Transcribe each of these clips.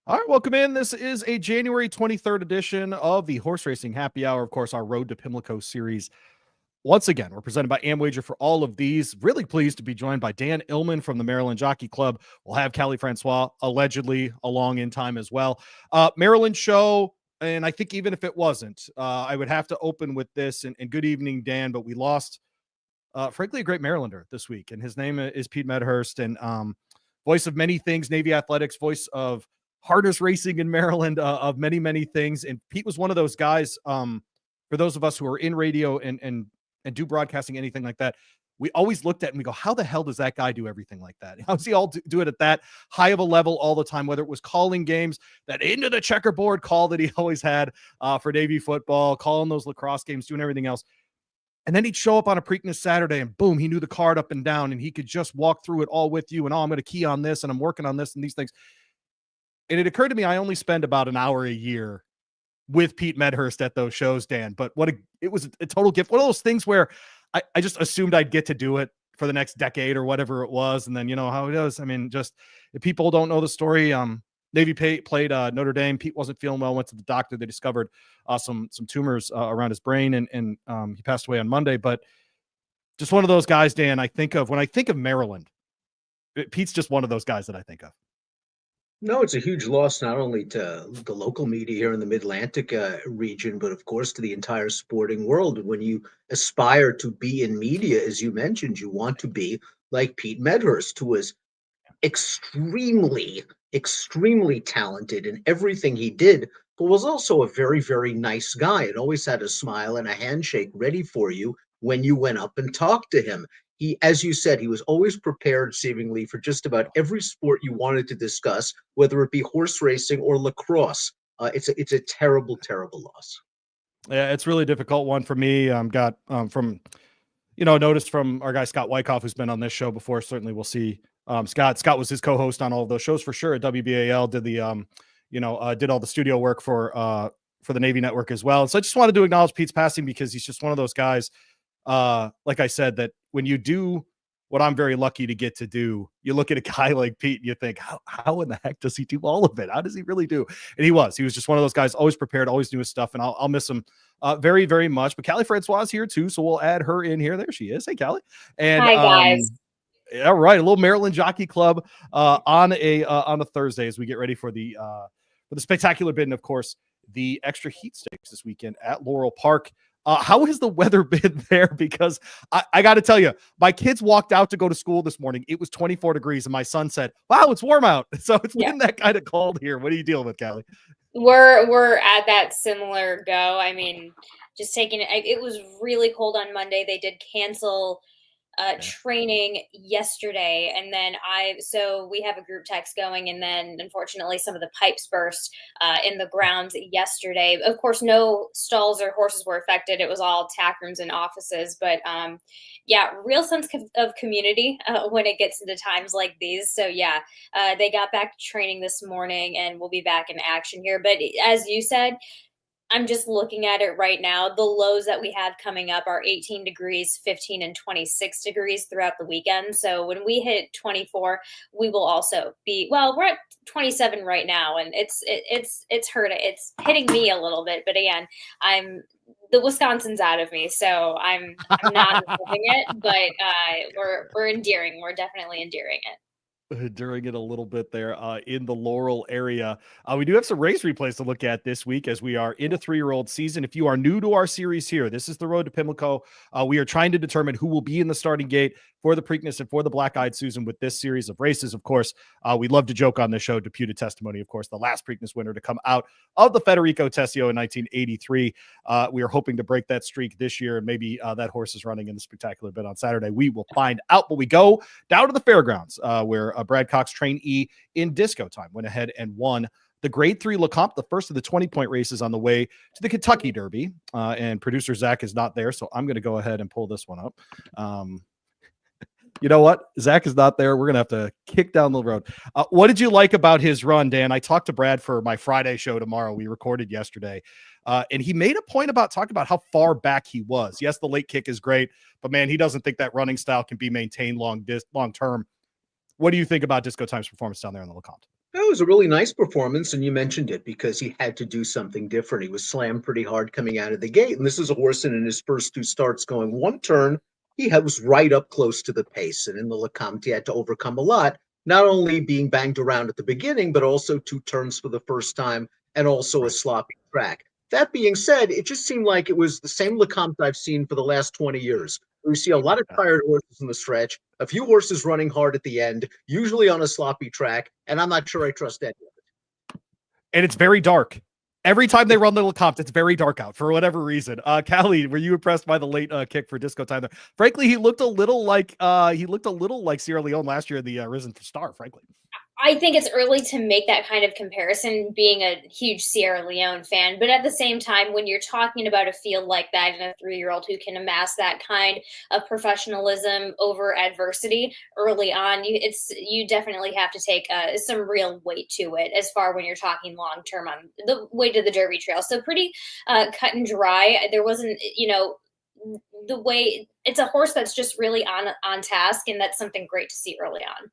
All right, welcome in. This is a January 23rd edition of the Horse Racing Happy Hour. Of course, our Road to Pimlico series. Once again, we're presented by AMWAGER for all of these. Really pleased to be joined by Dan Illman from the Maryland Jockey Club. We'll have Francois allegedly along in time as well. Maryland show, and I think even if it wasn't, I would have to open with this. And good evening, Dan, but we lost, frankly, a great Marylander this week, and his name is Pete Medhurst, and voice of many things, Navy Athletics, voice of harness racing in Maryland, of many, many things. And Pete was one of those guys, for those of us who are in radio and do broadcasting, anything like that, we always looked at and we go, how the hell does that guy do everything like that? How does he all do it at that high of a level all the time, whether it was calling games, that into the checkerboard call that he always had for Navy football, calling those lacrosse games, doing everything else. And then he'd show up on a Preakness Saturday and boom, he knew the card up and down and he could just walk through it all with you. And I'm going to key on this and I'm working on this and these things. And it occurred to me, I only spend about an hour a year with Pete Medhurst at those shows, Dan. But it was a total gift. One of those things where I just assumed I'd get to do it for the next decade or whatever it was. And then, you know how it is. I mean, just if people don't know the story, Navy played Notre Dame. Pete wasn't feeling well, went to the doctor. They discovered some tumors around his brain, and he passed away on Monday. But just one of those guys, Dan, I think of when I think of Maryland. Pete's just one of those guys that I think of. No, it's a huge loss, not only to the local media here in the Mid-Atlantic region, but of course to the entire sporting world. When you aspire to be in media, as you mentioned, you want to be like Pete Medhurst, who was extremely, extremely talented in everything he did, but was also a very, very nice guy and always had a smile and a handshake ready for you when you went up and talked to him. He, as you said, he was always prepared seemingly for just about every sport you wanted to discuss, whether it be horse racing or lacrosse. It's a terrible, terrible loss. Yeah, it's really difficult one for me. Got from noticed from our guy Scott Wyckoff, who's been on this show before. Certainly, we'll see. Scott was his co-host on all of those shows for sure at WBAL. Did the did all the studio work for the Navy Network as well. And so I just wanted to acknowledge Pete's passing because he's just one of those guys. Like I said, that when you do what I'm very lucky to get to do, you look at a guy like Pete and you think, how in the heck does he do all of it? How does he really do? And he was just one of those guys, always prepared, always knew his stuff. And I'll miss him very, very much. But Francois is here too. So we'll add her in here. There she is. Hey, Callie. And, hi, guys. All right, a little Maryland Jockey Club on a Thursday as we get ready for the spectacular bid, and of course the extra heat stakes this weekend at Laurel Park. How has the weather been there? Because I got to tell you, my kids walked out to go to school this morning. It was 24 degrees, and my son said, "Wow, it's warm out." So it's been that kind of cold here. What are you dealing with, Callie? We're at that similar go. I mean, just taking it. It was really cold on Monday. They did cancel training yesterday, and then so we have a group text going, and then unfortunately some of the pipes burst in the grounds yesterday. Of course, no stalls or horses were affected. It was all tack rooms and offices, but yeah, real sense of community when it gets into times like these. So yeah, they got back to training this morning, and we'll be back in action here. But as you said, I'm just looking at it right now. The lows that we have coming up are 18 degrees, 15 and 26 degrees throughout the weekend. So when we hit 24, we will also be, well, we're at 27 right now, and it's hitting me a little bit. But again, the Wisconsin's out of me, so I'm not loving it, but we're endearing. We're definitely endearing it. During it a little bit there in the Laurel area. We do have some race replays to look at this week as we are into 3-year-old season. If you are new to our series here, this is the Road to Pimlico. We are trying to determine who will be in the starting gate for the Preakness and for the Black-Eyed Susan with this series of races. Of course, we love to joke on this show, deputed testimony, of course, the last Preakness winner to come out of the Federico Tessio in 1983. We are hoping to break that streak this year, and maybe that horse is running in the spectacular bit on Saturday. We will find out, but we go down to the fairgrounds where Brad Cox, trainee in disco time, went ahead and won the Grade 3 Lecomte, the first of the 20-point races on the way to the Kentucky Derby. And producer Zach is not there, so I'm going to go ahead and pull this one up. You know what? Zach is not there. We're going to have to kick down the road. What did you like about his run, Dan? I talked to Brad for my Friday show tomorrow. We recorded yesterday. And he made a point about talking about how far back he was. Yes, the late kick is great, but man, he doesn't think that running style can be maintained long term. What do you think about Disco Time's performance down there in the Lecomte? That was a really nice performance, and you mentioned it because he had to do something different. He was slammed pretty hard coming out of the gate, and this is a horse that in his first two starts going one turn, was right up close to the pace, and in the Lecomte, he had to overcome a lot, not only being banged around at the beginning, but also two turns for the first time, and also a Right. sloppy track. That being said, it just seemed like it was the same Lecomte I've seen for the last 20 years. We see a lot of Yeah. tired horses in the stretch, a few horses running hard at the end, usually on a sloppy track, and I'm not sure I trust any of And it's very dark. Every time they run the Lecomte, it's very dark out for whatever reason. Callie, were you impressed by the late kick for Disco Time there? Frankly, he looked a little like Sierra Leone last year in the Risen for Star, frankly. I think it's early to make that kind of comparison, being a huge Sierra Leone fan. But at the same time, when you're talking about a field like that and a 3-year-old who can amass that kind of professionalism over adversity early on, you definitely have to take some real weight to it as far when you're talking long term on the way to the Derby Trail. So pretty cut and dry. There wasn't, the way it's a horse that's just really on task, and that's something great to see early on.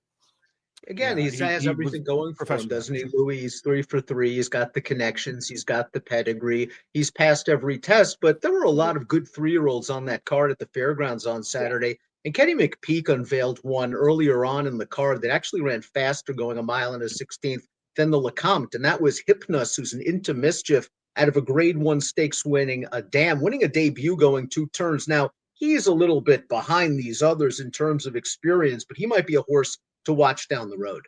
Again, Yeah, he has he was everything going for him, professional. doesn't he, Louis? He's 3 for 3. He's got the connections. He's got the pedigree. He's passed every test. But there were a lot of good 3-year-olds on that card at the fairgrounds on Saturday. And Kenny McPeak unveiled one earlier on in the card that actually ran faster, going a mile and a 16th, than the Lecomte. And that was Hypnos, who's an Into Mischief out of a Grade 1 stakes winning winning a debut going 2 turns. Now, he's a little bit behind these others in terms of experience, but he might be a horse to watch down the road.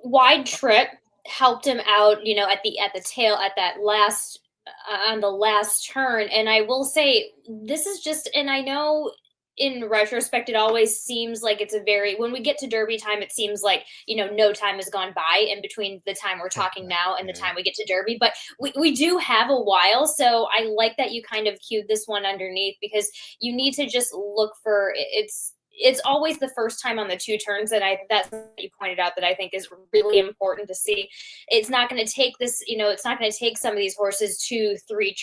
Wide trip helped him out, at the tail at that last on the last turn. And I will say, this is just, and I know in retrospect it always seems like it's when we get to Derby time, it seems like no time has gone by in between the time we're talking now and the time we get to Derby, but we do have a while. So I like that you kind of cued this one underneath, because you need to just look for it's always the first time on the 2 turns that that's what you pointed out that I think is really important to see. It's not going to take it's not going to take some of these horses 2-3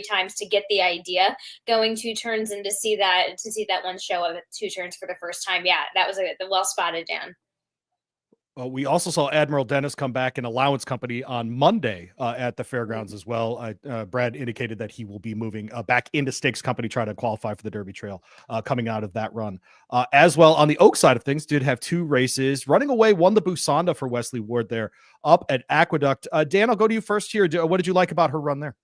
times to get the idea going 2 turns, and to see that one show of 2 turns for the first time. Yeah, that was well spotted, Dan. We also saw Admiral Dennis come back in allowance company on Monday at the fairgrounds as well. Brad indicated that he will be moving back into stakes company, trying to qualify for the Derby Trail coming out of that run. As well, on the Oak side of things, did have 2 races. Running away, won the Busanda for Wesley Ward there up at Aqueduct. Dan, I'll go to you first here. What did you like about her run there?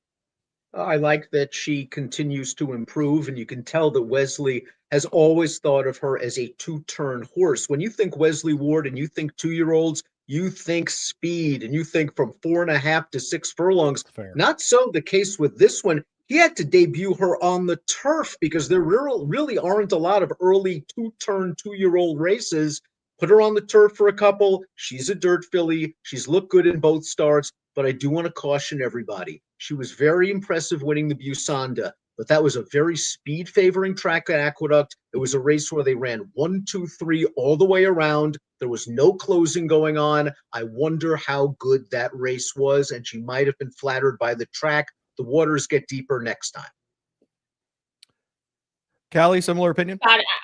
I like that she continues to improve, and you can tell that Wesley has always thought of her as a 2-turn horse. When you think Wesley Ward and you think 2-year-olds, you think speed, and you think from 4.5 to 6 furlongs. Fair. Not so the case with this one. He had to debut her on the turf because there really aren't a lot of early 2-turn 2-year-old races. Put her on the turf for a couple. She's a dirt filly. She's looked good in both starts, but I do want to caution everybody. She was very impressive winning the Busanda, but that was a very speed favoring track at Aqueduct. It was a race where they ran 1, 2, 3 all the way around. There was no closing going on. I wonder how good that race was, and she might have been flattered by the track. The waters get deeper next time. Callie, similar opinion?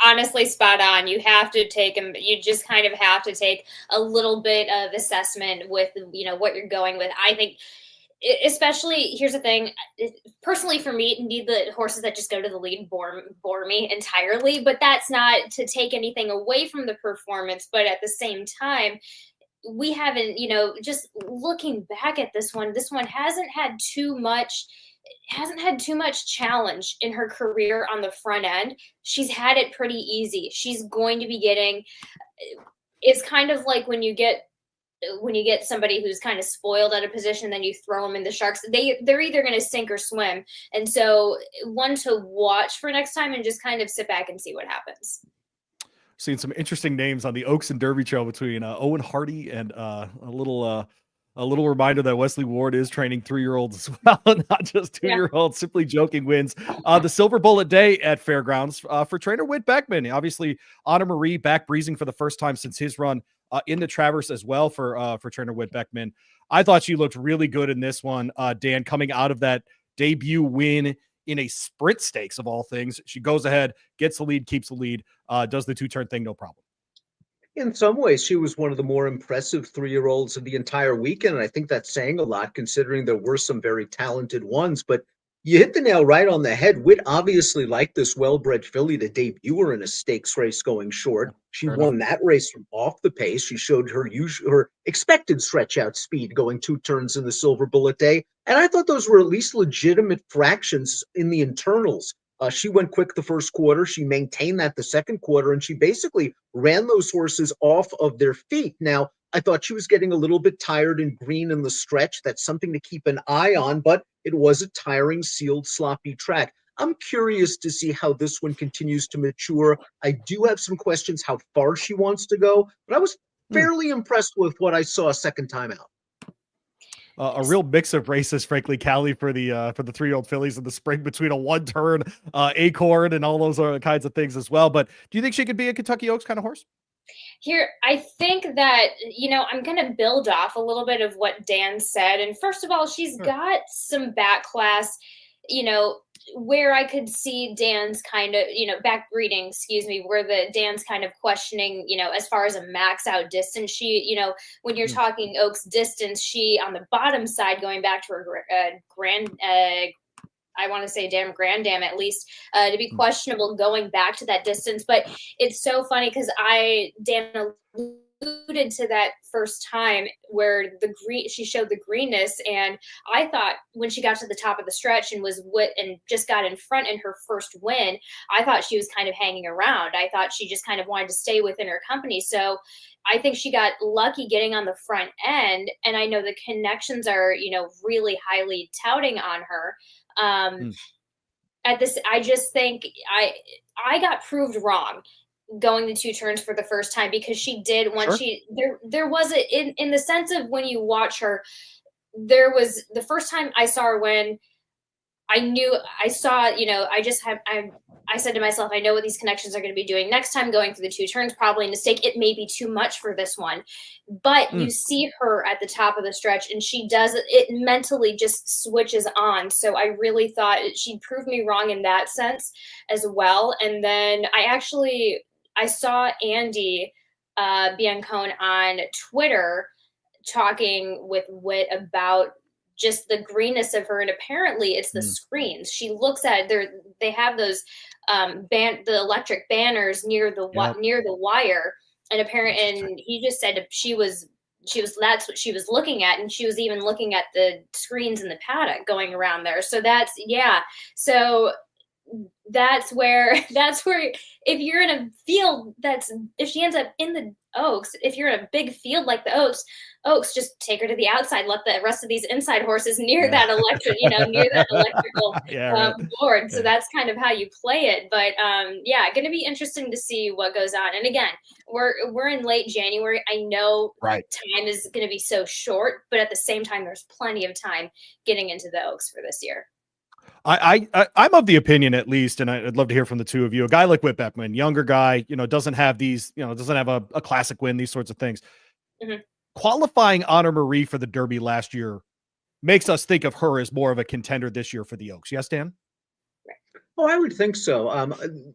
Honestly, spot on. You have to take them. You just kind of have to take a little bit of assessment with, what you're going with. I think, especially, here's the thing. Personally, for me, need the horses that just go to the lead bore me entirely. But that's not to take anything away from the performance. But at the same time, we haven't, just looking back at this one hasn't had too much challenge in her career on the front end. She's had it pretty easy. She's going to be getting, it's kind of like when you get somebody who's kind of spoiled at a position, then you throw them in the sharks. They're either going to sink or swim. And so one to watch for next time, and just kind of sit back and see what happens. Seen some interesting names on the Oaks and Derby Trail between Owen Hardy and a little reminder that Wesley Ward is training 3-year-olds as well, not just 2-year-olds. Yeah. Simply joking wins the Silver Bullet Day at Fairgrounds for trainer Whit Beckman. Obviously, Anna Marie back breezing for the first time since his run in the Traverse as well for trainer Whit Beckman. I thought she looked really good in this one, Dan, coming out of that debut win in a sprint stakes of all things. She goes ahead, gets the lead, keeps the lead, does the 2-turn thing, no problem. In some ways, she was one of the more impressive 3-year-olds of the entire weekend, and I think that's saying a lot considering there were some very talented ones. But you hit the nail right on the head. Whit obviously liked this well-bred filly to debut her in a stakes race going short. She Fair enough. won that race from off the pace. She showed her expected stretch-out speed going 2 turns in the Silver Bullet Day, and I thought those were at least legitimate fractions in the internals. She went quick the first quarter. She maintained that the second quarter, and she basically ran those horses off of their feet. Now, I thought she was getting a little bit tired and green in the stretch. That's something to keep an eye on, but it was a tiring, sealed, sloppy track. I'm curious to see how this one continues to mature. I do have some questions how far she wants to go, but I was fairly impressed with what I saw a second time out. A real mix of races, frankly, Callie, for the 3-year-old fillies in the spring between a 1-turn acorn and all those kinds of things as well. But do you think she could be a Kentucky Oaks kind of horse? Here, I think that, I'm going to build off a little bit of what Dan said. And first of all, she's got some back class, where I could see Dan's kind of, back breeding, where Dan's kind of questioning, as far as a max out distance, she, when you're talking Oaks distance, she on the bottom side, going back to her I want to say damn grandam at least, to be questionable going back to that distance. But it's so funny because Dan alluded to that first time where she showed the greenness, and I thought when she got to the top of the stretch and just got in front in her first win, I thought she was kind of hanging around. I thought she just kind of wanted to stay within her company. So I think she got lucky getting on the front end, and I know the connections are, really highly touting on her. I just think I got proved wrong going the 2 turns for the first time, because she did when there was in the sense of when you watch her, there was the first time I saw her when I said to myself, I know what these connections are going to be doing next time going through the 2 turns, probably a mistake. It may be too much for this one, but you see her at the top of the stretch and she does it mentally just switches on. So I really thought she proved me wrong in that sense as well. And then I saw Andy Biancone on Twitter talking with Whit about just the greenness of her, and apparently it's the screens. She looks at they have those the electric banners near the wire, and he just said that's what she was looking at, and she was even looking at the screens in the paddock going around there. So that's where if you're in a field if she ends up in the Oaks, if you're in a big field like the Oaks, just take her to the outside, let the rest of these inside horses near that electrical board. So that's kind of how you play it. But going to be interesting to see what goes on. And again, we're in late January. I know time is going to be so short, but at the same time, there's plenty of time getting into the Oaks for this year. I'm of the opinion, at least, and I'd love to hear from the two of you. A guy like Whit Beckman, younger guy, doesn't have these, doesn't have a classic win, these sorts of things. Qualifying Honor Marie for the Derby last year makes us think of her as more of a contender this year for the Oaks. Yes, Dan? Oh, I would think so.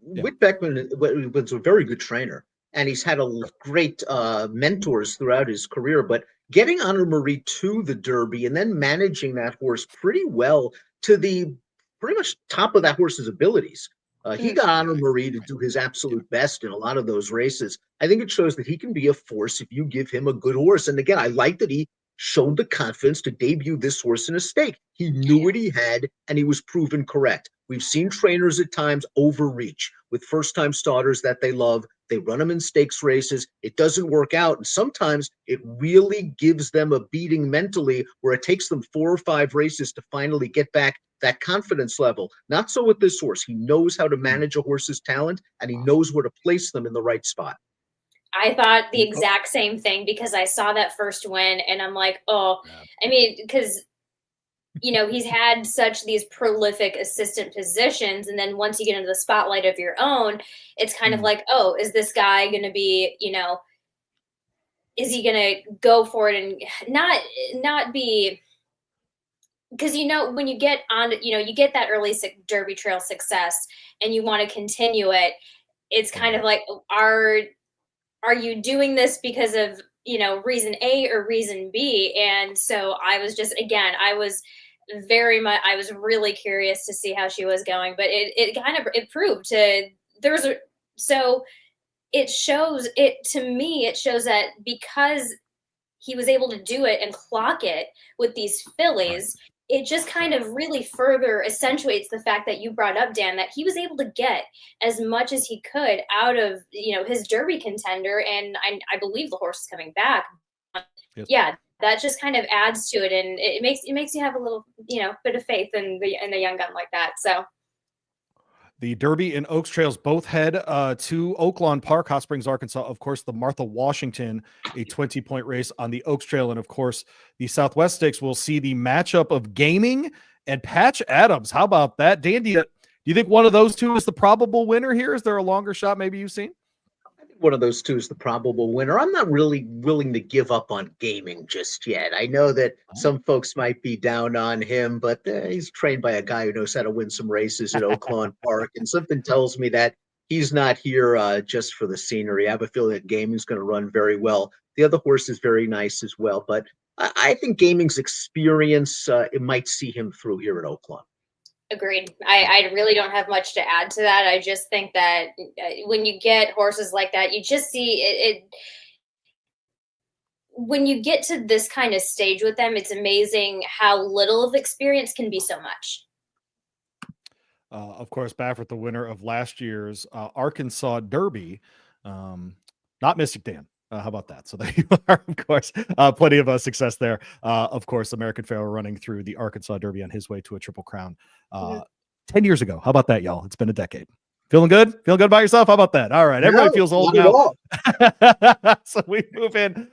Whit Beckman was a very good trainer, and he's had great mentors throughout his career. But getting Honor Marie to the Derby and then managing that horse pretty well to the pretty much top of that horse's abilities. He got Honor Marie to do his absolute best in a lot of those races. I think it shows that he can be a force if you give him a good horse. And again, I like that he showed the confidence to debut this horse in a stake. He knew what he had, and he was proven correct. We've seen trainers at times overreach with first-time starters that they love. They run them in stakes races. It doesn't work out. And sometimes it really gives them a beating mentally where it takes them 4 or 5 races to finally get back that confidence level. Not so with this horse. He knows how to manage a horse's talent, and he knows where to place them in the right spot. I thought the exact same thing because I saw that first win and I'm like, because he's had these prolific assistant positions, and then once you get into the spotlight of your own, it's kind of like, oh, is this guy going to be, is he going to go for it and not be, because when you get on, you get that early Derby Trail success and you want to continue it, it's kind of like, are are you doing this because of, reason A or reason B? And so I was just, again, I was really curious to see how she was going, but it proved to, so it shows that because he was able to do it and clock it with these fillies, it just kind of really further accentuates the fact that you brought up, Dan, that he was able to get as much as he could out of, his Derby contender. And I believe the horse is coming back. Yes. Yeah, that just kind of adds to it. And it makes you have a little, bit of faith in the young gun like that. So the Derby and Oaks Trails both head to Oaklawn Park, Hot Springs, Arkansas. Of course, the Martha Washington, a 20-point race on the Oaks Trail. And of course, the Southwest Stakes will see the matchup of Gaming and Patch Adams. How about that? Dan, do you think one of those two is the probable winner here? Is there a longer shot maybe you've seen? I think one of those two is the probable winner. I'm not really willing to give up on Gaming just yet. I know that some folks might be down on him, but he's trained by a guy who knows how to win some races at Oaklawn Park, and something tells me that he's not here just for the scenery. I have a feeling that Gaming's going to run very well. The other horse is very nice as well, but I think Gaming's experience, it might see him through here at Oaklawn. Agreed. I really don't have much to add to that. I just think that when you get horses like that, you just see it. When you get to this kind of stage with them, it's amazing how little of experience can be so much. Of course, Baffert, the winner of last year's Arkansas Derby, not Mystic Dan. How about that? So there you are, of course. Plenty of success there. Of course, American Pharoah running through the Arkansas Derby on his way to a Triple Crown 10 years ago. How about that, y'all? It's been a decade. Feeling good? Feeling good about yourself? How about that? All right. Everybody feels old now. So we move in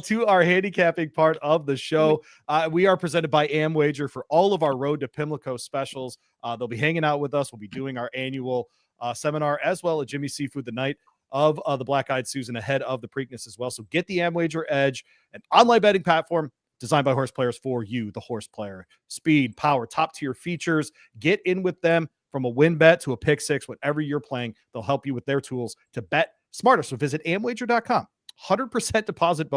to our handicapping part of the show. We are presented by AMWAGER for all of our Road to Pimlico specials. They'll be hanging out with us. We'll be doing our annual seminar as well at Jimmy's Seafood the night of the Black-Eyed Susan ahead of the Preakness as well. So get the AmWager Edge, an online betting platform designed by horse players for you, the horse player. Speed, power, top-tier features. Get in with them from a win bet to a pick six, whatever you're playing. They'll help you with their tools to bet smarter. So visit amwager.com. 100% deposit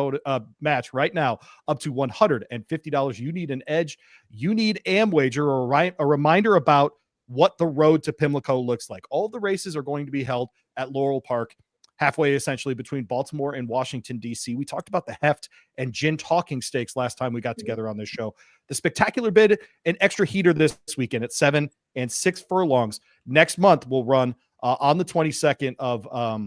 match right now, up to $150. You need an edge. You need AmWager, or a reminder about what the road to Pimlico looks like. All the races are going to be held at Laurel Park, halfway essentially between Baltimore and Washington, D.C. We talked about the Heft and Gin Talking Stakes last time we got together on this show. The Spectacular Bid and Extra Heater this weekend at 7 and 6 furlongs. Next month, we'll run on the 22nd of,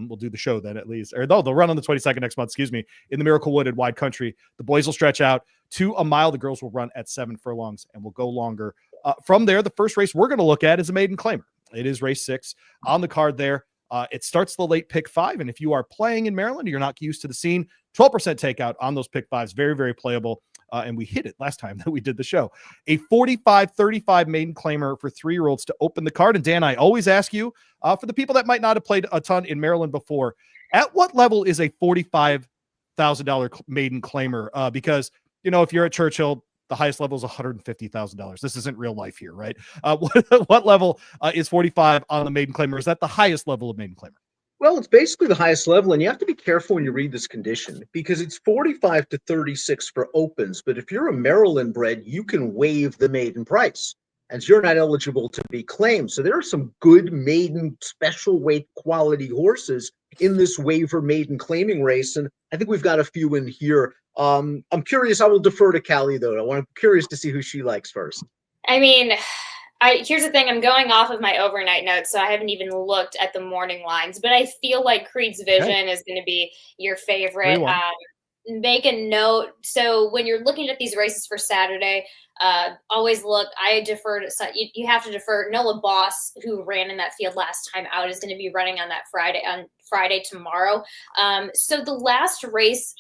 we'll do the show then at least, or no, they'll run on the 22nd next month, in the Miracle Wooded Wide Country. The boys will stretch out to a mile. The girls will run at 7 furlongs and will go longer. From there, the first race we're going to look at is a maiden claimer. It is race 6 on the card there. It starts the late pick 5. And if you are playing in Maryland, you're not used to the scene, 12% takeout on those pick 5s. Very, very playable. And we hit it last time that we did the show. A 45-35 maiden claimer for 3-year-olds to open the card. And Dan, I always ask you, for the people that might not have played a ton in Maryland before, at what level is a $45,000 maiden claimer? Because, if you're at Churchill, the highest level is $150,000. This isn't real life here, right? What level is 45 on the maiden claimer? Is that the highest level of maiden claimer? Well, it's basically the highest level, and you have to be careful when you read this condition because it's 45 to 36 for opens. But if you're a Maryland bred, you can waive the maiden price, as you're not eligible to be claimed. So there are some good maiden special weight quality horses in this waiver maiden claiming race, and I think we've got a few in here. I'm curious. I will defer to Callie, though. I'm curious to see who she likes first. I mean, here's the thing. I'm going off of my overnight notes, so I haven't even looked at the morning lines. But I feel like Creed's Vision is going to be your favorite. Make a note. So when you're looking at these races for Saturday, always look. I defer to you have to defer. Noah Boss, who ran in that field last time out, is going to be running on that Friday tomorrow. So the last race,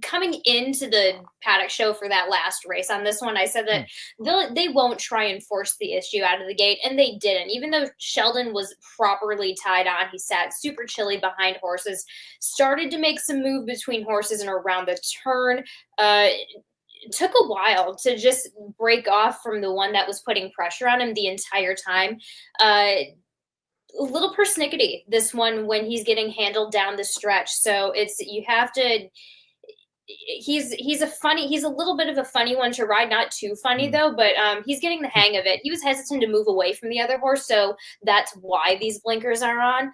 coming into the paddock show for that last race on this one, I said that they won't try and force the issue out of the gate, and they didn't. Even though Sheldon was properly tied on, he sat super chilly behind horses, started to make some move between horses and around the turn. It took a while to just break off from the one that was putting pressure on him the entire time. a little persnickety, this one, when he's getting handled down the stretch. So you have to. He's a little bit of a funny one to ride, not too funny though, but he's getting the hang of it. He was hesitant to move away from the other horse, so that's why these blinkers are on.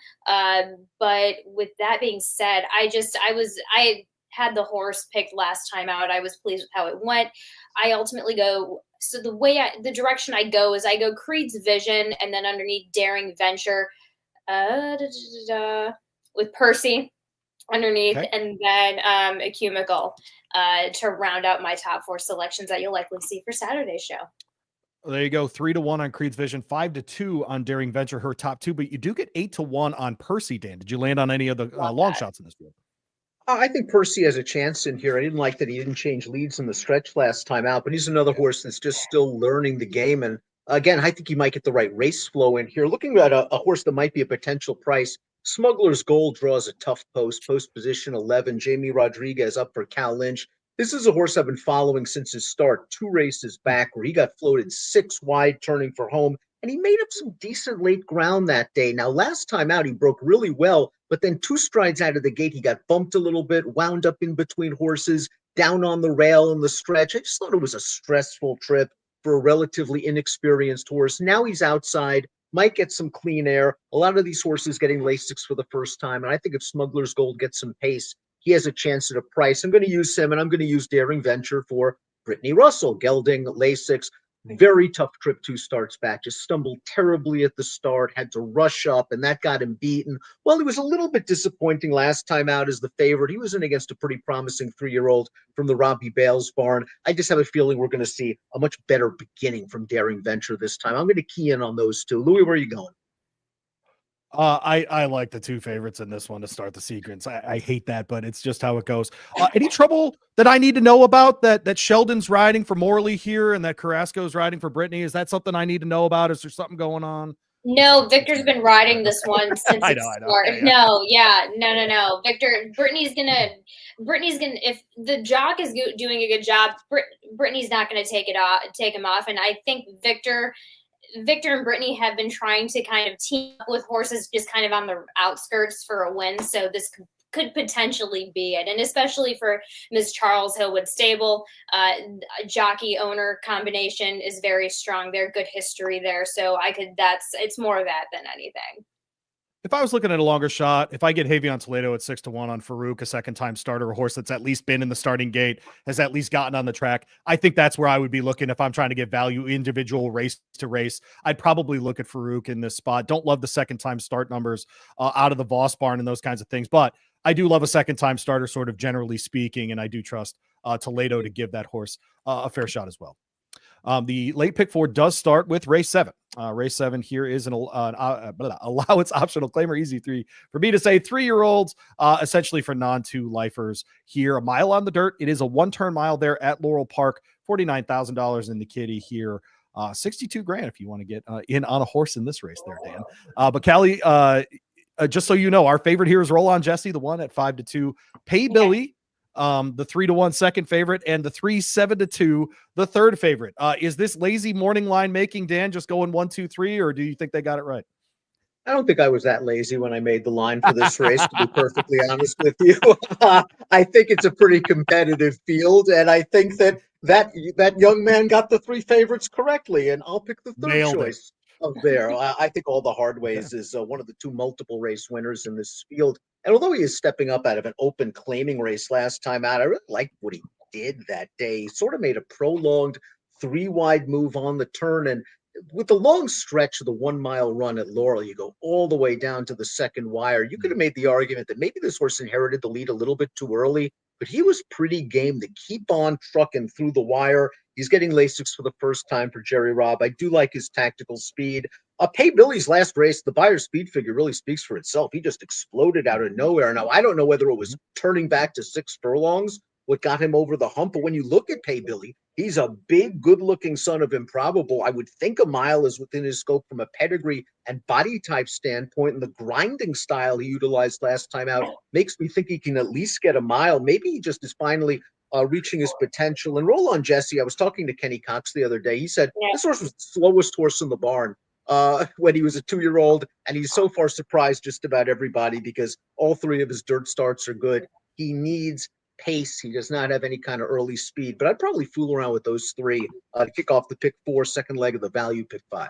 But with that being said, I had the horse picked last time out. I was pleased with how it went. I ultimately go, so the direction I go is I go Creed's Vision, and then underneath Daring Venture, with Percy underneath, Okay. and then a cumicle to round out my top 4 selections that you'll likely see for Saturday's show. There you go. 3-1 on Creed's Vision, 5-2 on Daring Venture, her top 2, but you do get 8-1 on Percy, Dan. Did you land on any of the long shots in this field? I think Percy has a chance in here. I didn't like that he didn't change leads in the stretch last time out, but he's another horse that's just still learning the game. And again, I think he might get the right race flow in here. Looking at a horse that might be a potential price, Smuggler's Gold draws a tough post position 11. Jamie Rodriguez up for Cal Lynch. This is a horse I've been following since his start, 2 races back, where he got floated 6 wide turning for home. And he made up some decent late ground that day. Now, last time out, he broke really well, but then 2 strides out of the gate, he got bumped a little bit, wound up in between horses, down on the rail in the stretch. I just thought it was a stressful trip for a relatively inexperienced horse. Now he's outside, might get some clean air. A lot of these horses getting Lasix for the first time, and I think if Smuggler's Gold gets some pace, he has a chance at a price. I'm going to use him, and I'm going to use Daring Venture for Brittany Russell, gelding Lasix. Very tough trip 2 starts back, just stumbled terribly at the start, had to rush up, and that got him beaten. Well, he was a little bit disappointing last time out as the favorite. He was in against a pretty promising 3-year-old from the Robbie Bales barn. I just have a feeling we're going to see a much better beginning from Daring Venture this time. I'm going to key in on those 2. Louis, where are you going? I like the 2 favorites in this one to start the sequence. I hate that, but it's just how it goes. Any trouble that I need to know about that Sheldon's riding for Morley here and that Carrasco's riding for Brittany? Is that something I need to know about? Is there something going on? No, Victor's been riding this one since I its know. start. Yeah. No. Brittany's gonna, if the jock is doing a good job, Brittany's not gonna take him off. And I think Victor and Brittany have been trying to kind of team up with horses just kind of on the outskirts for a win. So this could potentially be it. And especially for Ms. Charles Hillwood stable, jockey owner combination is very strong. They're good history there. So it's more of that than anything. If I was looking at a longer shot, if I get Javion Toledo at 6-1 on Farouk, a second-time starter, a horse that's at least been in the starting gate, has at least gotten on the track, I think that's where I would be looking if I'm trying to get value individual race to race. I'd probably look at Farouk in this spot. Don't love the second-time start numbers out of the Voss barn and those kinds of things, but I do love a second-time starter, sort of generally speaking, and I do trust Toledo to give that horse a fair shot as well. The late pick 4 does start with race 7. Race 7 here is an allowance optional claimer, easy 3 for me to say. 3-year-olds, essentially for non-2 lifers here. A mile on the dirt. It is a 1-turn mile there at Laurel Park. $49,000 in the kitty here. 62 grand if you want to get in on a horse in this race there, Dan. But Callie, just so you know, our favorite here is Roll On Jesse, the one at 5-2. Pay Billy. The 3-1 second favorite, and the 3-7-2 the third favorite. Is this lazy morning line making, Dan, just going 1, 2, 3, or do you think they got it right? I don't think I was that lazy when I made the line for this race, to be perfectly honest with you. I think it's a pretty competitive field, and I think that young man got the 3 favorites correctly, and I'll pick the third choice of there. I think All the Hard Ways is one of the 2 multiple race winners in this field. And although he is stepping up out of an open claiming race last time out, I really liked what he did that day. He sort of made a prolonged 3-wide move on the turn. And with the long stretch of the 1-mile run at Laurel, you go all the way down to the second wire. You could have made the argument that maybe this horse inherited the lead a little bit too early, but he was pretty game to keep on trucking through the wire. He's getting Lasix for the first time for Jerry Robb. I do like his tactical speed. Pay Billy's last race, the Beyer speed figure really speaks for itself. He just exploded out of nowhere. Now, I don't know whether it was turning back to 6 furlongs what got him over the hump, but when you look at Pay Billy, he's a big, good-looking son of Improbable. I would think a mile is within his scope from a pedigree and body type standpoint, and the grinding style he utilized last time out makes me think he can at least get a mile. Maybe he just is finally reaching his potential. And Roll On Jesse, I was talking to Kenny Cox the other day. He said this horse was the slowest horse in the barn when he was a 2-year-old, and he's so far surprised just about everybody because all 3 of his dirt starts are good. He needs pace. He does not have any kind of early speed, but I'd probably fool around with those 3 to kick off the pick 4, second leg of the value pick 5.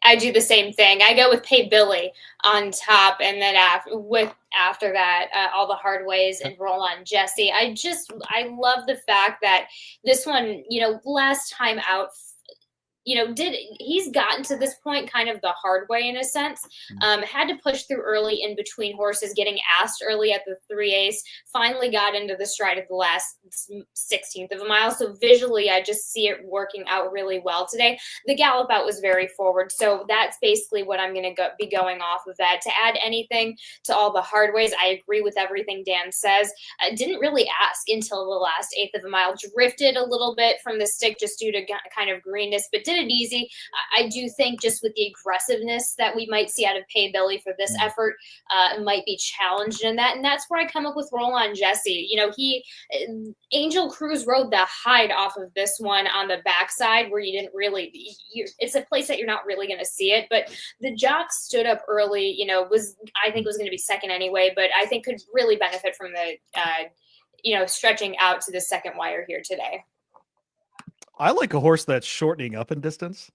I do the same thing. I go with Pay Billy on top, and then after that, all the hard ways and roll on Jesse. I love the fact that this one, last time out, he's gotten to this point kind of the hard way in a sense. Had to push through early in between horses, getting asked early at the 3/8, finally got into the stride of the last 16th of a mile. So visually, I just see it working out really well today. The gallop out was very forward. So that's basically what I'm going to be going off of that. To add anything to all the hard ways, I agree with everything Dan says. I didn't really ask until the last 1/8 of a mile, drifted a little bit from the stick just due to kind of greenness, but did it easy. I do think just with the aggressiveness that we might see out of Pay Billy for this effort might be challenged in that. And that's where I come up with Roll on Jesse. Angel Cruz rode the hide off of this one on the backside where you didn't really, it's a place that you're not really going to see it. But the jock stood up early, I think was going to be second anyway, but I think could really benefit from the, stretching out to the second wire here today. I like a horse that's shortening up in distance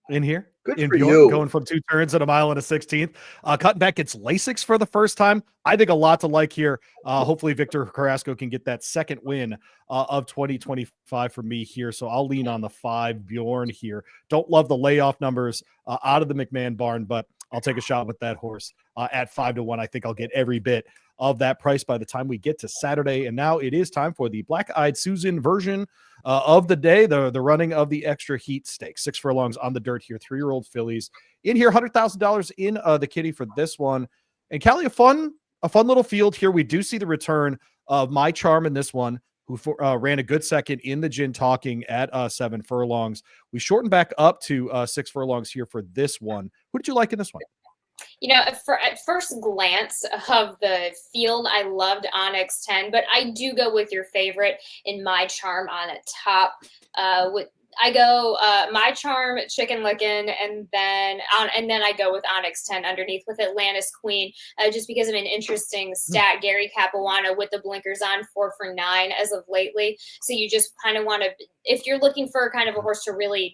in here. Good in for Bjorn, you. Going from 2 turns at a mile and a 16th. Cutting back gets Lasix for the first time. I think a lot to like here. Hopefully Victor Carrasco can get that second win of 2025 for me here. So I'll lean on the 5 Bjorn here. Don't love the layoff numbers out of the McMahon barn, but I'll take a shot with that horse at 5-1. I think I'll get every bit of that price by the time we get to Saturday. And now it is time for the Black-Eyed Susan version of the day, the running of the Extra Heat Stakes. 6 furlongs on the dirt here, 3-year-old fillies in here, $100,000 in the kitty for this one. And Callie, a fun little field here. We do see the return of My Charm in this one, who ran a good second in the Gin Talking at 7 furlongs. We shortened back up to 6 furlongs here for this one. Who did you like in this one? At first glance of the field, I loved Onyx 10, but I do go with your favorite in My Charm on a top. I go My Charm, Chicken Lickin', and then I go with Onyx 10 underneath with Atlantis Queen, just because of an interesting stat. Gary Capuano with the blinkers on, 4 for 9 as of lately. So you just kind of want to, if you're looking for kind of a horse to really,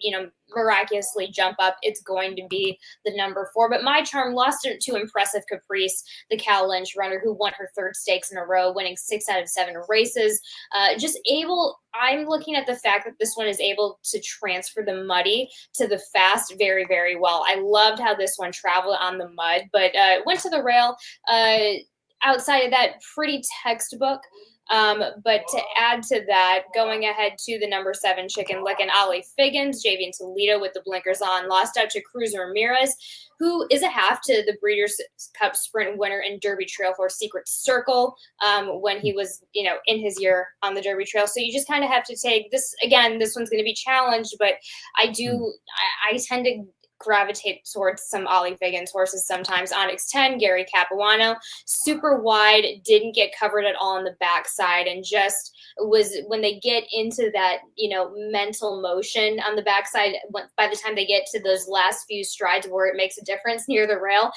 miraculously jump up, it's going to be the number 4. But My Charm lost it to Impressive Caprice, the Cal Lynch runner who won her 3rd stakes in a row, winning 6 out of 7 races. I'm looking at the fact that this one is able to transfer the muddy to the fast very, very well. I loved how this one traveled on the mud, but went to the rail. Outside of that, pretty textbook. But to add to that, going ahead to the number 7 Chicken Lickin', Ollie Figgins, Javian Toledo with the blinkers on, lost out to Cruz Ramirez, who is a half to the Breeders' Cup Sprint winner in Derby Trail for Secret Circle when he was, in his year on the Derby Trail. So you just kind of have to take this, again, this one's going to be challenged, but I tend to gravitate towards some Ollie Figgins horses sometimes. Onyx 10, Gary Capuano, super wide, didn't get covered at all on the backside, and just was, when they get into that, mental motion on the backside, by the time they get to those last few strides where it makes a difference near the rail,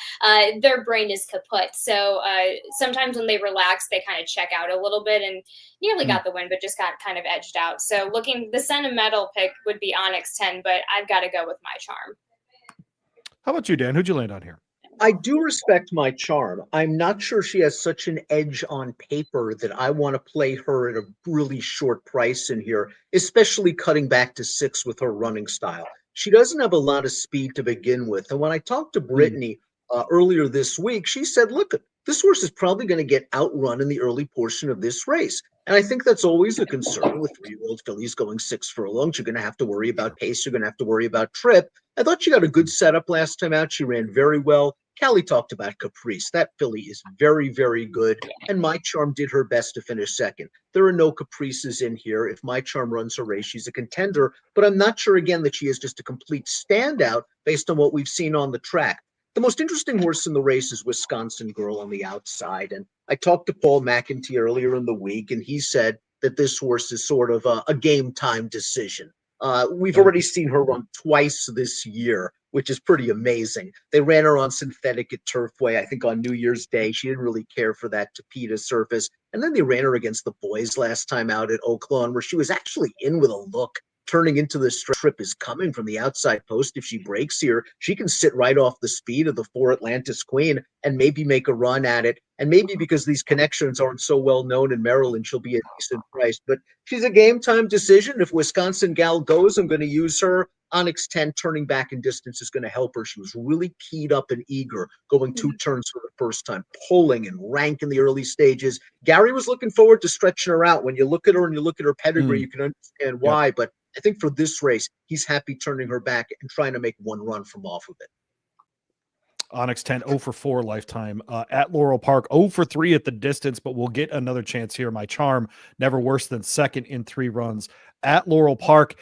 their brain is kaput. So sometimes when they relax, they kind of check out a little bit, and nearly got the win, but just got kind of edged out. So the sentimental pick would be Onyx 10, but I've got to go with My Charm. How about you, Dan? Who'd you land on here? I do respect My Charm. I'm not sure she has such an edge on paper that I want to play her at a really short price in here, especially cutting back to 6 with her running style. She doesn't have a lot of speed to begin with. And when I talked to Brittany earlier this week, she said, look, this horse is probably going to get outrun in the early portion of this race. And I think that's always a concern with 3-year-old fillies going 6 furlongs. You're going to have to worry about pace. You're going to have to worry about trip. I thought she got a good setup last time out. She ran very well. Callie talked about Caprice. That filly is very, very good. And My Charm did her best to finish second. There are no Caprices in here. If My Charm runs her race, she's a contender. But I'm not sure, again, that she is just a complete standout based on what we've seen on the track. The most interesting horse in the race is Wisconsin Girl on the outside. And I talked to Paul McEntee earlier in the week, and he said that this horse is sort of a game time decision. We've already seen her run twice this year, which is pretty amazing. They ran her on synthetic at Turfway, I think on New Year's Day. She didn't really care for that Tapeta surface. And then they ran her against the boys last time out at Oaklawn, where she was actually in with a look. Turning into the strip is coming from the outside post. If she breaks here, she can sit right off the speed of the 4 Atlantis Queen and maybe make a run at it. And maybe because these connections aren't so well known in Maryland, she'll be a decent price. But she's a game time decision. If Wisconsin Gal goes, I'm going to use her. Onyx 10 turning back in distance is going to help her. She was really keyed up and eager, going 2 turns for the first time, pulling and rank in the early stages. Gary was looking forward to stretching her out. When you look at her and you look at her pedigree, you can understand why. Yep. But I think for this race, he's happy turning her back and trying to make one run from off of it. Onyx 10, 0 for 4 lifetime at Laurel Park, 0 for 3 at the distance, but we'll get another chance here. My charm, never worse than second in 3 runs at Laurel Park.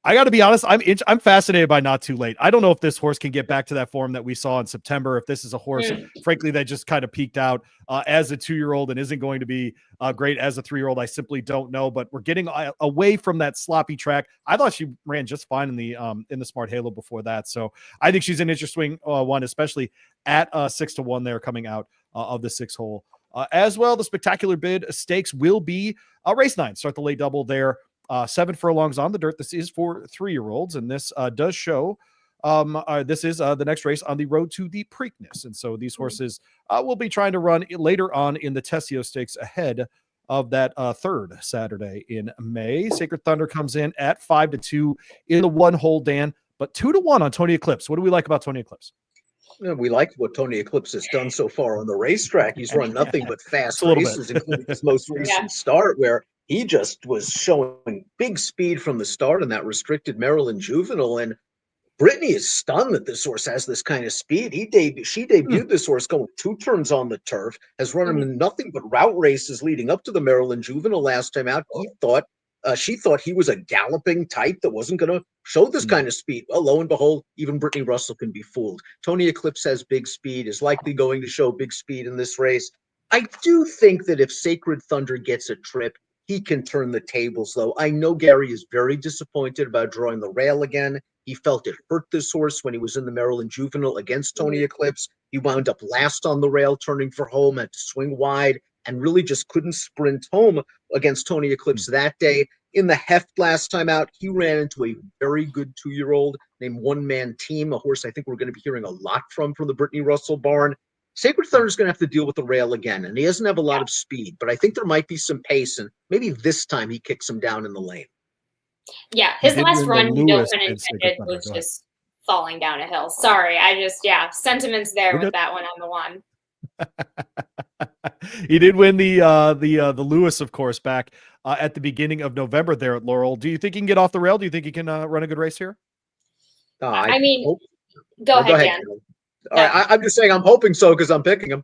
I got to be honest, I'm fascinated by Not Too Late. I don't know if this horse can get back to that form that we saw in September. If this is a horse, frankly, that just kind of peaked out as a 2-year-old and isn't going to be great as a 3-year-old, I simply don't know. But we're getting away from that sloppy track. I thought she ran just fine in the Smart Halo before that. So I think she's an interesting one, especially at 6-1 there coming out of the 6 hole. As well, the Spectacular Bid Stakes will be race 9. Start the late double there. 7 furlongs on the dirt. This is for 3-year-olds, and this does show this is the next race on the road to the Preakness. And so these horses will be trying to run later on in the Tessio Stakes ahead of that 3rd Saturday in May. Sacred Thunder comes in at 5-2 in the 1 hole, Dan, but 2-1 on Tony Eclipse. What do we like about Tony Eclipse? We like what Tony Eclipse has done so far on the racetrack. He's run nothing but fast races, including his most recent start, where he just was showing big speed from the start in that restricted Maryland Juvenile. And Brittany is stunned that this horse has this kind of speed. She debuted this horse going 2 turns on the turf, has run him in nothing but route races leading up to the Maryland Juvenile last time out. She thought he was a galloping type that wasn't going to show this kind of speed. Well, lo and behold, even Brittany Russell can be fooled. Tony Eclipse has big speed, is likely going to show big speed in this race. I do think that if Sacred Thunder gets a trip, he can turn the tables, though. I know Gary is very disappointed about drawing the rail again. He felt it hurt this horse when he was in the Maryland Juvenile against Tony Eclipse. He wound up last on the rail, turning for home, had to swing wide, and really just couldn't sprint home against Tony Eclipse that day. In the heft last time out, he ran into a very good 2-year-old named One Man Team, a horse I think we're going to be hearing a lot from the Brittany Russell barn. Sacred Thunder is going to have to deal with the rail again, and he doesn't have a lot of speed, but I think there might be some pace, and maybe this time he kicks him down in the lane. Yeah, his last run, no pun intended, was just falling down a hill. Sorry, sentiments there with that one on the 1. He did win the Lewis, of course, back at the beginning of November there at Laurel. Do you think he can get off the rail? Do you think he can run a good race here? Go ahead, Dan. No. I'm just saying I'm hoping so because I'm picking him.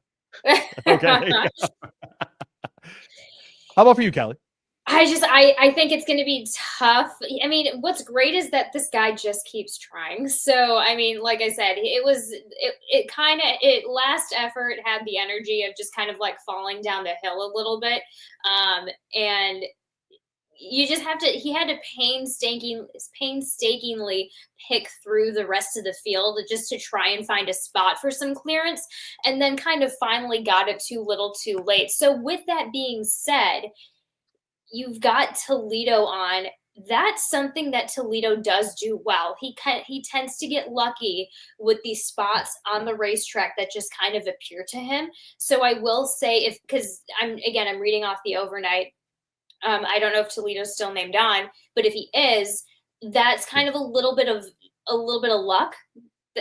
Okay. How about for you, Callie? I think it's going to be tough. I mean, what's great is that this guy just keeps trying. So, I mean, like I said, it last effort had the energy of just kind of like falling down the hill a little bit. And you just have to, he had to painstakingly pick through the rest of the field just to try and find a spot for some clearance, and then kind of finally got it too little too late. So with that being said, you've got Toledo on. That's something that Toledo does do well. He tends to get lucky with these spots on the racetrack that just kind of appear to him. So I will say, because I'm reading off the overnight. I don't know if Toledo's still named on, but if he is, that's kind of a little bit of luck,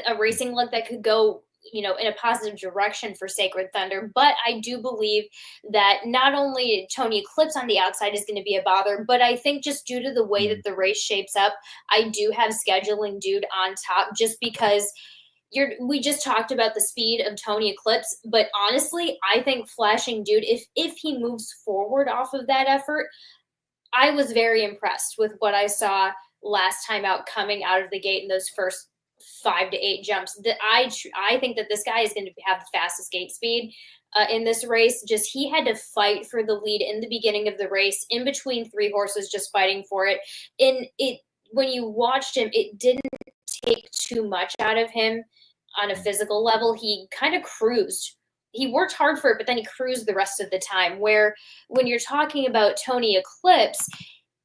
a racing luck that could go, in a positive direction for Sacred Thunder. But I do believe that not only Tony Eclipse on the outside is going to be a bother, but I think just due to the way that the race shapes up, I do have Scheduling Dude on top, just because we just talked about the speed of Tony Eclipse, but honestly, I think Flashing Dude, if he moves forward off of that effort, I was very impressed with what I saw last time out, coming out of the gate in those first 5 to 8 jumps. That I think that this guy is going to have the fastest gate speed in this race. Just he had to fight for the lead in the beginning of the race, in between 3 horses just fighting for it. And when you watched him, it didn't take too much out of him on a physical level. He kind of cruised. He worked hard for it, but then he cruised the rest of the time. Where when you're talking about Tony Eclipse,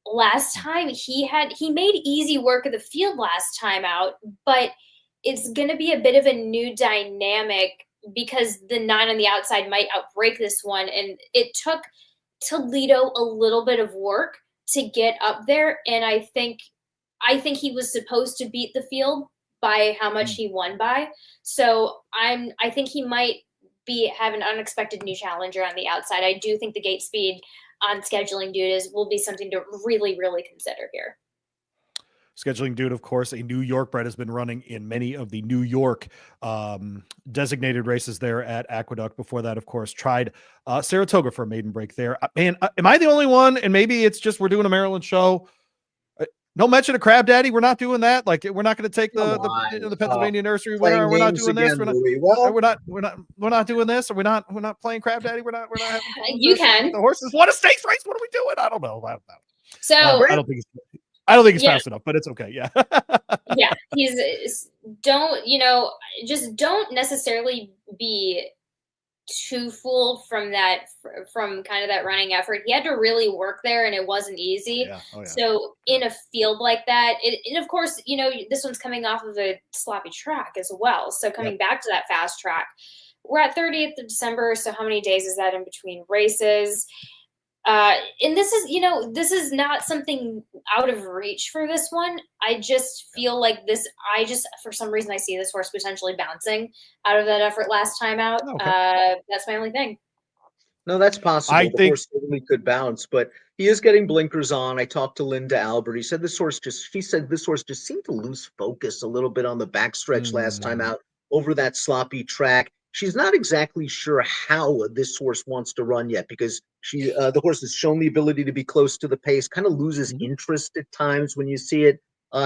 last time he made easy work of the field last time out, but it's going to be a bit of a new dynamic because the 9 on the outside might outbreak this one. And it took Toledo a little bit of work to get up there. And I think he was supposed to beat the field by how much he won by. So I think he might have an unexpected new challenger on the outside. I do think the gate speed on Scheduling Dude will be something to really, really consider here. Scheduling Dude, of course, a New York bred, has been running in many of the New York designated races there at Aqueduct. Before that, of course, tried Saratoga for a maiden break there. Man, am I the only one? And maybe it's just we're doing a Maryland show. No mention of Crab Daddy. We're not doing that. Like, we're not going to take the Pennsylvania Nursery winner. We're not doing this. We're not doing this. Or we're not playing Crab Daddy. We're not having you can. The horses won a stakes race. What are we doing? I don't know. So I don't think he's fast enough, but it's okay. Yeah. Yeah. Just don't necessarily be too fooled from kind of that running effort. He had to really work there, and it wasn't easy. Yeah. Oh, yeah. So in a field like that, and of course, this one's coming off of a sloppy track as well. So coming back to that fast track, we're at 30th of December. So how many days is that in between races? And this is not something out of reach for this one. I just feel like for some reason, I see this horse potentially bouncing out of that effort last time out. Okay. That's my only thing. No, that's possible. The horse certainly could bounce, but he is getting blinkers on. I talked to Linda Albert. She said this horse just seemed to lose focus a little bit on the backstretch last time out over that sloppy track. She's not exactly sure how this horse wants to run yet because the horse has shown the ability to be close to the pace, kind of loses interest at times when you see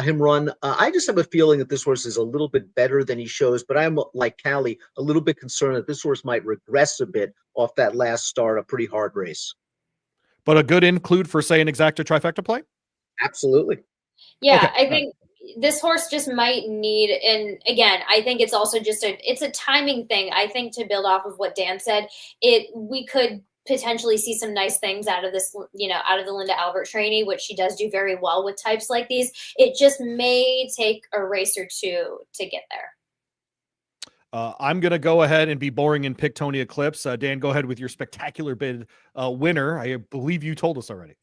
him run. I just have a feeling that this horse is a little bit better than he shows, but I'm like Callie, a little bit concerned that this horse might regress a bit off that last start, a pretty hard race. But a good include for, say, an Xtra trifecta play? Absolutely. Yeah, okay. I think this horse just might need, and again, I think it's also just it's a timing thing. I think to build off of what Dan said, we could potentially see some nice things out of this, out of the Linda Albert trainee, which she does do very well with types like these. It just may take a race or two to get there. I'm going to go ahead and be boring and pick Tony Eclipse. Dan, go ahead with your spectacular bid winner. I believe you told us already.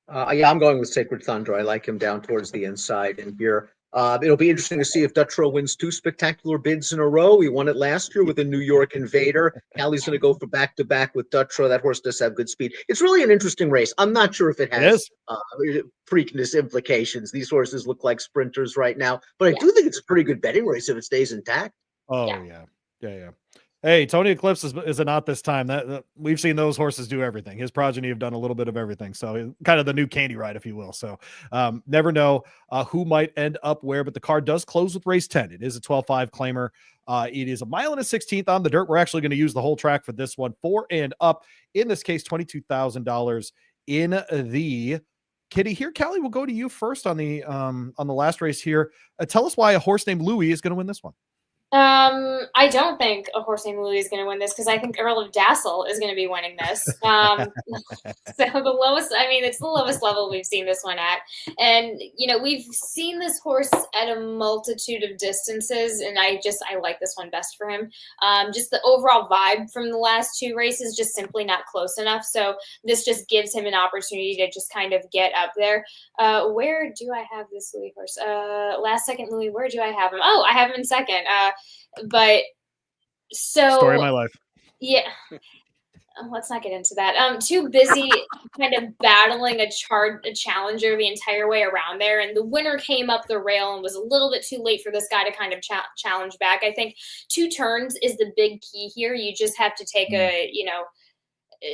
Yeah, I'm going with Sacred Thunder. I like him down towards the inside. And here, it'll be interesting to see if Xtra wins 2 spectacular bids in a row. He won it last year with a New York Invader. Callie's going to go for back-to-back with Xtra. That horse does have good speed. It's really an interesting race. I'm not sure if it has Preakness implications. These horses look like sprinters right now. But I do think it's a pretty good betting race if it stays intact. Oh, yeah. Hey, Tony Eclipse is a not this time. That we've seen those horses do everything. His progeny have done a little bit of everything. So kind of the new candy ride, if you will. So never know who might end up where, but the card does close with race 10. It is a 12-5 claimer. It is a mile and a 16th on the dirt. We're actually going to use the whole track for this one, 4 and up. In this case, $22,000 in the kitty here. Callie, we'll go to you first on the last race here. Tell us why a horse named Louis is going to win this one. I don't think a horse named Louis is going to win this because I think Earl of Dassel is going to be winning this. So the lowest, it's the lowest level we've seen this one at. And, we've seen this horse at a multitude of distances, and I like this one best for him. Just the overall vibe from the last 2 races, just simply not close enough. So this just gives him an opportunity to just kind of get up there. Where do I have this Louis horse? Last second Louis, where do I have him? Oh, I have him in second. But so story of my life. Yeah. Let's not get into that. Too busy kind of battling a challenger the entire way around there. And the winner came up the rail and was a little bit too late for this guy to kind of challenge back. I think 2 turns is the big key here. You just have to take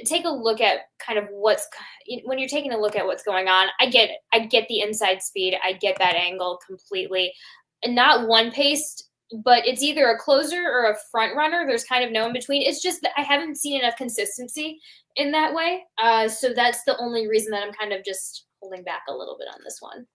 take a look at kind of when you're taking a look at what's going on. I get the inside speed. I get that angle completely. And not one-paced, but it's either a closer or a front runner. There's kind of no in between. It's just that I haven't seen enough consistency in that way. So that's the only reason that I'm kind of just holding back a little bit on this one.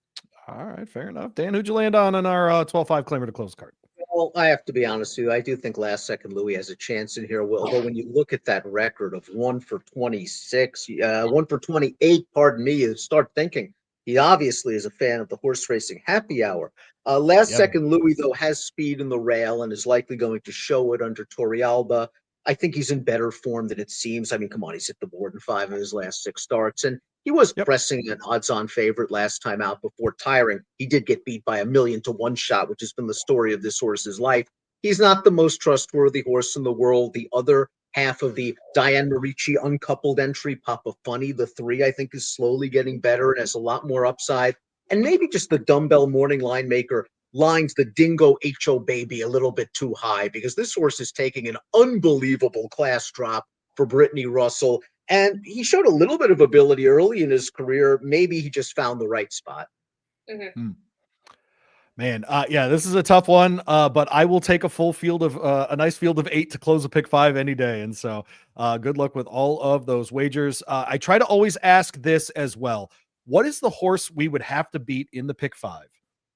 All right, fair enough. Dan, who'd you land on our 12-5 claimer to close card? Well, I have to be honest with you. I do think Last Second Louis has a chance in here. Although when you look at that record of 1 for 26, 1 for 28, pardon me, you start thinking he obviously is a fan of the horse racing happy hour. Last Yeah. Second Louis, though, has speed in the rail and is likely going to show it under Torrealba. I think he's in better form than it seems. I mean, come on, he's hit the board in 5 of his last 6 starts. And he was Yep. pressing an odds-on favorite last time out before tiring. He did get beat by 1,000,000 to 1 shot, which has been the story of this horse's life. He's not the most trustworthy horse in the world. The other half of the Diane Marici uncoupled entry, Papa Funny, the 3, I think is slowly getting better and has a lot more upside. And maybe just the dumbbell morning line maker lines the Dingo HO Baby a little bit too high, because this horse is taking an unbelievable class drop for Brittany Russell. And he showed a little bit of ability early in his career. Maybe he just found the right spot. Man, yeah, this is a tough one, but I will take a full field of a nice field of 8 to close a pick 5 any day. And so good luck with all of those wagers. I try to always ask this as well. What is the horse we would have to beat in the pick 5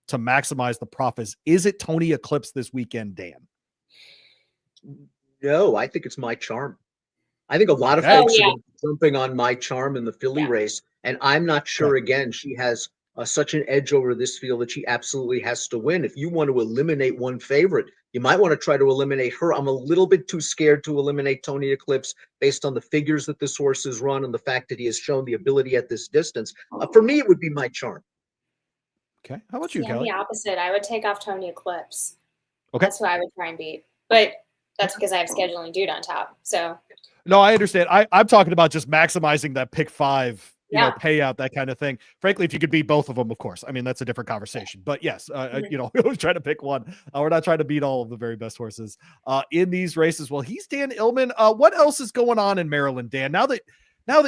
to maximize the profits? Is it Tony Eclipse this weekend, Dan? No, I think it's My Charm. I think a lot of Okay. folks yeah. are jumping on My Charm in the Philly Yeah. race. And I'm not sure, again, she has such an edge over this field that she absolutely has to win. If you want to eliminate one favorite, you might want to try to eliminate her. I'm a little bit too scared to eliminate Tony Eclipse based on the figures that this horse has run and the fact that he has shown the ability at this distance. For me, it would be My Charm. Okay. How about you, Yeah, I'm Kelly? the opposite. I would take off Tony Eclipse. Okay. That's who I would try and beat. But that's because I have scheduling dude on top. So No, I understand. I'm talking about just maximizing that pick 5, Yeah. payout, that kind of thing. Frankly, if you could beat both of them, of course. I mean, that's a different conversation. But yes, we always try to pick one. We're not trying to beat all of the very best horses in these races. Well, he's Dan Illman. What else is going on in Maryland, Dan? Now that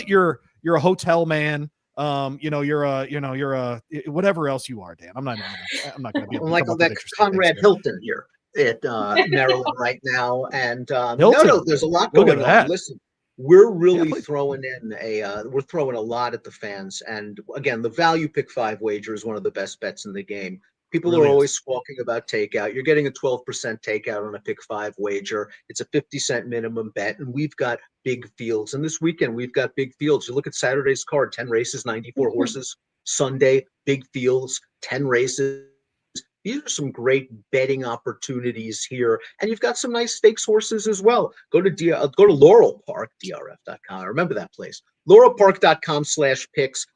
you're a hotel man, you're a whatever else you are, Dan. I'm not going to be able I'm to like come up that with interesting Conrad things here. Hilton here at Maryland right now. And Hilton? no, there's a lot Look at going on. that. Listen, we're really please. throwing in we're throwing a lot at the fans. And again, the value pick 5 wager is one of the best bets in the game. People Really are is. always squawking about takeout. You're getting a 12% takeout on a pick 5 wager. It's a 50-cent minimum bet, and we've got big fields. And this weekend, we've got big fields. You look at Saturday's card, 10 races, 94 horses. Sunday, big fields, 10 races. These are some great betting opportunities here, and you've got some nice stakes horses as well. Go to Laurel Park, drf.com. I remember that place. LaurelPark.com/picks.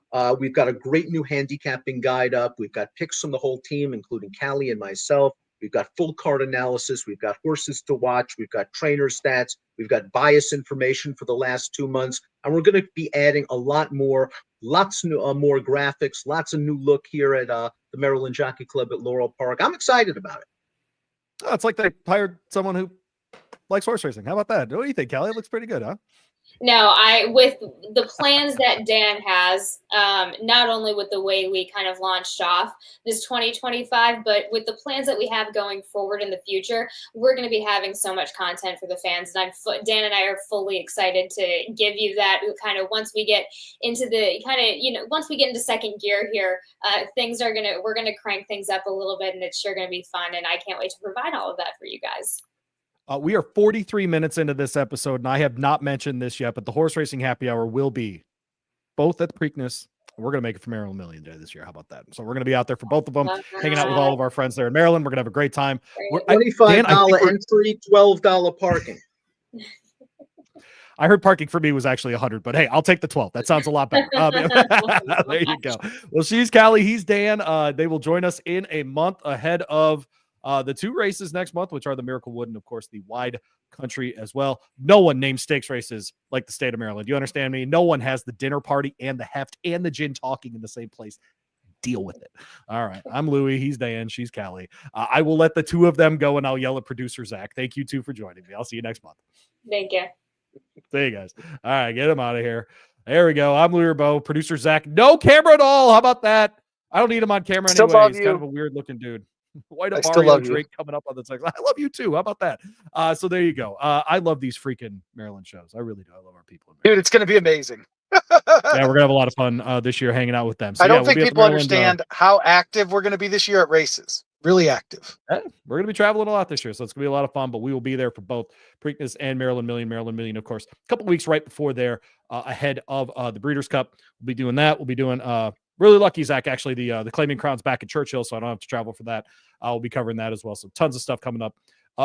We've got a great new handicapping guide up. We've got picks from the whole team, including Callie and myself. We've got full card analysis. We've got horses to watch. We've got trainer stats. We've got bias information for the last 2 months. And we're going to be adding a lot more, lots more graphics, lots of new look here at the Maryland Jockey Club at Laurel Park. I'm excited about it. Oh, it's like they hired someone who likes horse racing. How about that? What do you think, Kelly? It looks pretty good, huh? No, with the plans that Dan has, not only with the way we kind of launched off this 2025, but with the plans that we have going forward in the future, we're going to be having so much content for the fans. And Dan and I are fully excited to give you that kind of once we get into once we get into second gear here, we're going to crank things up a little bit, and it's sure going to be fun. And I can't wait to provide all of that for you guys. We are 43 minutes into this episode, and I have not mentioned this yet, but the horse racing happy hour will be both at the Preakness. We're going to make it for Maryland Million Day this year. How about that? So we're going to be out there for both of them, hanging out with all of our friends there in Maryland. We're going to have a great time. $25 entry, $12 parking. I heard parking for me was actually 100, but hey, I'll take the 12. That sounds a lot better. There you go. Well, she's Callie. He's Dan. They will join us in a month ahead of the 2 races next month, which are the Miracle Wood and, of course, the Wide Country as well. No one names stakes races like the state of Maryland. You understand me? No one has the dinner party and the heft and the gin talking in the same place. Deal with it. All right. I'm Louie. He's Dan. She's Callie. I will let the 2 of them go, and I'll yell at producer Zach. Thank you 2 for joining me. I'll see you next month. Thank you. See you guys. All right. Get him out of here. There we go. I'm Louie Bo. Producer Zach. No camera at all. How about that? I don't need him on camera Still anyway. love He's you. kind of a weird looking dude. White I still Mario love you. Drake coming up on the text. I love you too. How about that? So there you go. I love these freaking Maryland shows. I really do. I love our people in Maryland. Dude, it's going to be amazing. Yeah, we're gonna have a lot of fun this year hanging out with them. So, I yeah, don't we'll think be at the people Maryland, understand how active we're going to be this year at races. Really active. We're gonna be traveling a lot this year, so it's gonna be a lot of fun. But we will be there for both Preakness and Maryland Million, of course. A couple weeks right before there, ahead of the Breeders' Cup. We'll be doing that. We'll be doing really lucky, Zach. Actually, the Claiming Crown's back at Churchill, so I don't have to travel for that. We'll be covering that as well. So tons of stuff coming up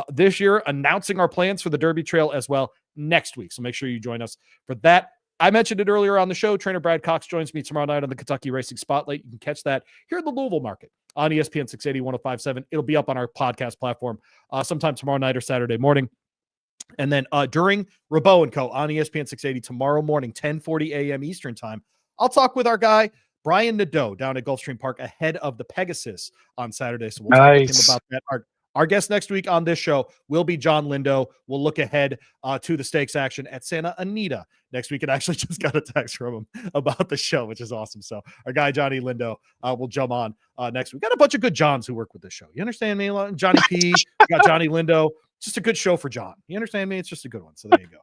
this year. Announcing our plans for the Derby Trail as well next week. So make sure you join us for that. I mentioned it earlier on the show. Trainer Brad Cox joins me tomorrow night on the Kentucky Racing Spotlight. You can catch that here in the Louisville market on ESPN 680, 105.7. It'll be up on our podcast platform sometime tomorrow night or Saturday morning. And then during Rabeau & Co. on ESPN 680 tomorrow morning, 10:40 a.m. Eastern time, I'll talk with our guy, Brian Nadeau, down at Gulfstream Park ahead of the Pegasus on Saturday. So we'll talk with him about that. Our guest next week on this show will be John Lindo. We'll look ahead to the stakes action at Santa Anita next week. And actually just got a text from him about the show, which is awesome. So our guy, Johnny Lindo, will jump on next week. Got a bunch of good Johns who work with this show. You understand me? Johnny P, we got Johnny Lindo. Just a good show for John. You understand me? It's just a good one. So there you go.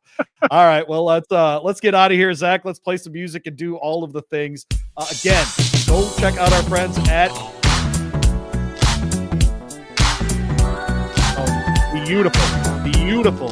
All right. Well, let's get out of here, Zach. Let's play some music and do all of the things. Again, go check out our friends at beautiful